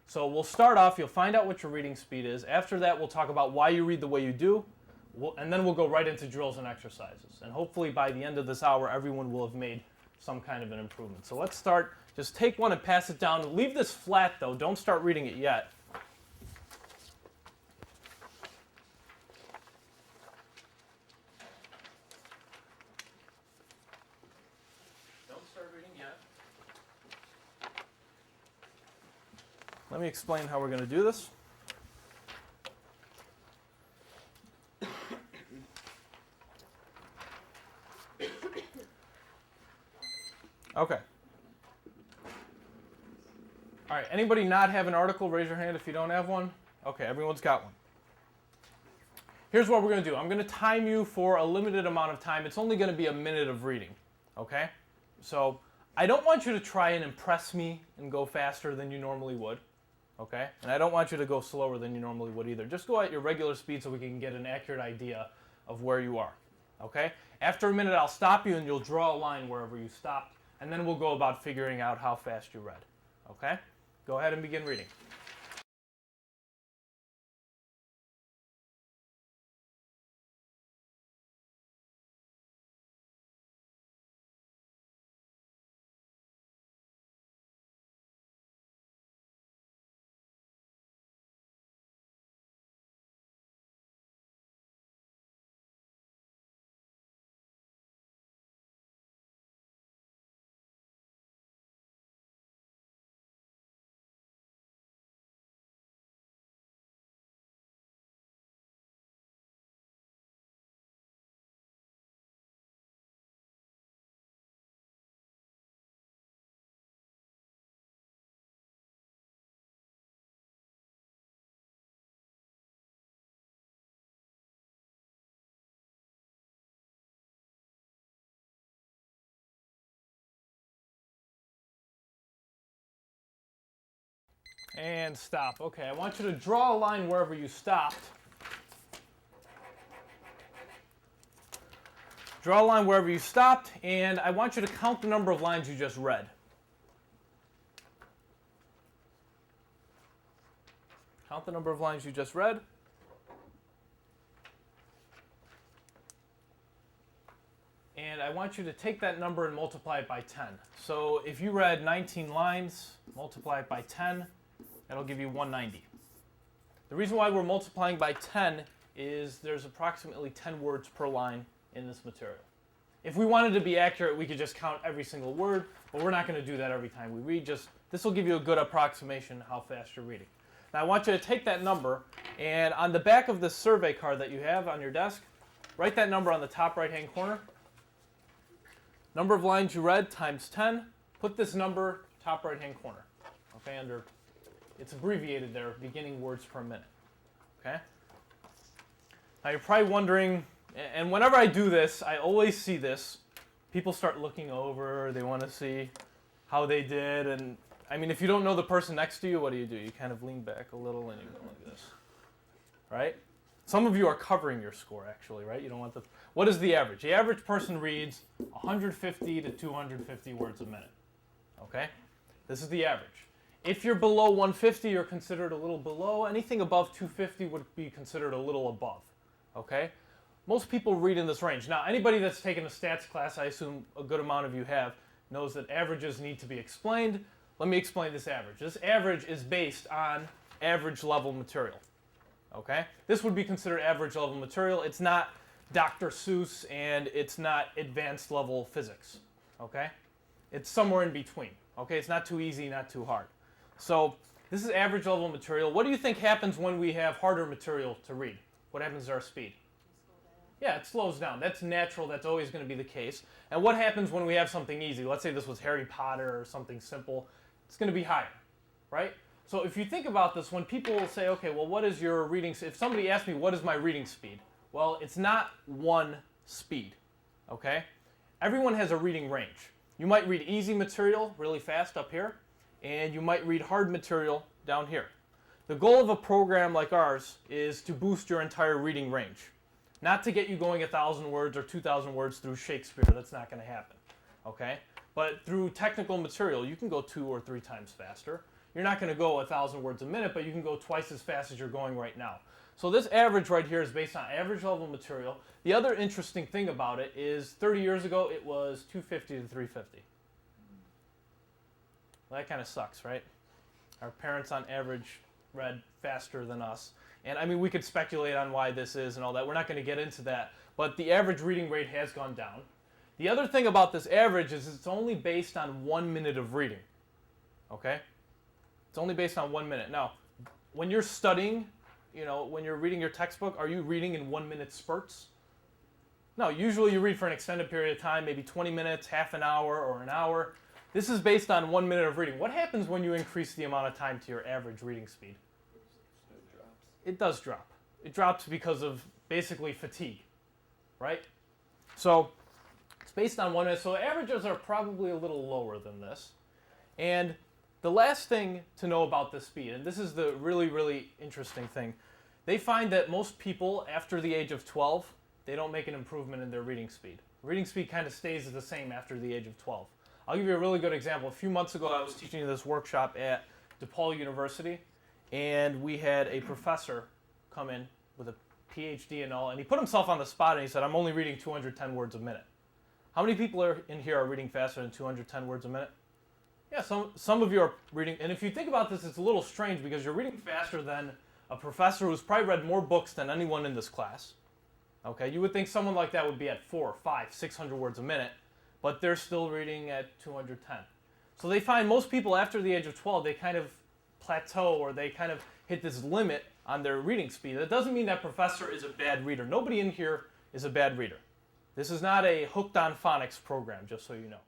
So we'll start off, you'll find out what your reading speed is. After that, we'll talk about why you read the way you do, and then we'll go right into drills and exercises. And hopefully by the end of this hour, everyone will have made some kind of an improvement. So let's start. Just take one and pass it down. Leave this flat, though. Don't start reading it yet. Let me explain how we're going to do this. Okay. All right, anybody not have an article? Raise your hand if you don't have one. Okay, everyone's got one. Here's what we're going to do. I'm going to time you for a limited amount of time. It's only going to be a minute of reading, okay? So I don't want you to try and impress me and go faster than you normally would. Okay? And I don't want you to go slower than you normally would either. Just go at your regular speed so we can get an accurate idea of where you are. Okay? After a minute, I'll stop you and you'll draw a line wherever you stopped, and then we'll go about figuring out how fast you read. Okay? Go ahead and begin reading. And stop. Okay, I want you to draw a line wherever you stopped. Draw a line wherever you stopped, and I want you to count the number of lines you just read. Count the number of lines you just read. And I want you to take that number and multiply it by 10. So if you read 19 lines, multiply it by 10, that'll give you 190. The reason why we're multiplying by 10 is there's approximately 10 words per line in this material. If we wanted to be accurate, we could just count every single word, but we're not going to do that every time we read. This will give you a good approximation how fast you're reading. Now I want you to take that number, and on the back of this survey card that you have on your desk, write that number on the top right-hand corner. Number of lines you read times 10. Put this number top right-hand corner. Okay, under, it's abbreviated there, beginning words per minute. Okay? Now you're probably wondering, and whenever I do this, I always see this. People start looking over, they want to see how they did, and I mean, if you don't know the person next to you, what do? You kind of lean back a little and you go like this, right? Some of you are covering your score, actually, right? You don't want the. What is the average? The average person reads 150 to 250 words a minute. Okay? This is the average. If you're below 150, you're considered a little below. Anything above 250 would be considered a little above. Okay? Most people read in this range. Now, anybody that's taken a stats class, I assume a good amount of you have, knows that averages need to be explained. Let me explain this average. This average is based on average level material. Okay? This would be considered average level material. It's not Dr. Seuss and it's not advanced level physics. Okay? It's somewhere in between. Okay? It's not too easy, not too hard. So this is average level material. What do you think happens when we have harder material to read? What happens to our speed? Yeah, it slows down. That's natural. That's always going to be the case. And what happens when we have something easy? Let's say this was Harry Potter or something simple. It's going to be higher, right? So if you think about this, when people say, okay, well, what is your reading? If somebody asks me, what is my reading speed? Well, it's not one speed, okay? Everyone has a reading range. You might read easy material really fast up here, and you might read hard material down here. The goal of a program like ours is to boost your entire reading range, not to get you going 1,000 words or 2,000 words through Shakespeare. That's not going to happen, okay? But through technical material, you can go 2 or 3 times faster. you're not going to go 1,000 words a minute, but you can go twice as fast as you're going right now. So this average right here is based on average level material. The other interesting thing about it is 30 years ago it was 250 to 350. Well, that kind of sucks, right? Our parents on average read faster than us. And I mean, we could speculate on why this is and all that. We're not going to get into that. But the average reading rate has gone down. The other thing about this average is it's only based on 1 minute of reading. Okay? It's only based on 1 minute. Now, when you're studying, when you're reading your textbook, are you reading in 1 minute spurts? No, usually you read for an extended period of time, maybe 20 minutes, half an hour, or an hour. This is based on 1 minute of reading. What happens when you increase the amount of time to your average reading speed? It does drop. It drops because of basically fatigue, right? So it's based on 1 minute. So averages are probably a little lower than this. And the last thing to know about this speed, and this is the really, really interesting thing, they find that most people after the age of 12, they don't make an improvement in their reading speed. Reading speed kind of stays the same after the age of 12. I'll give you a really good example. A few months ago, I was teaching this workshop at DePaul University, and we had a professor come in with a PhD and all, and he put himself on the spot and he said, I'm only reading 210 words a minute. How many people in here are reading faster than 210 words a minute? Yeah, some of you are reading, and if you think about this, it's a little strange because you're reading faster than a professor who's probably read more books than anyone in this class. Okay, you would think someone like that would be at 400, 500, 600 words a minute, but they're still reading at 210. So they find most people after the age of 12, they kind of plateau or they kind of hit this limit on their reading speed. That doesn't mean that professor is a bad reader. Nobody in here is a bad reader. This is not a hooked on phonics program, just so you know.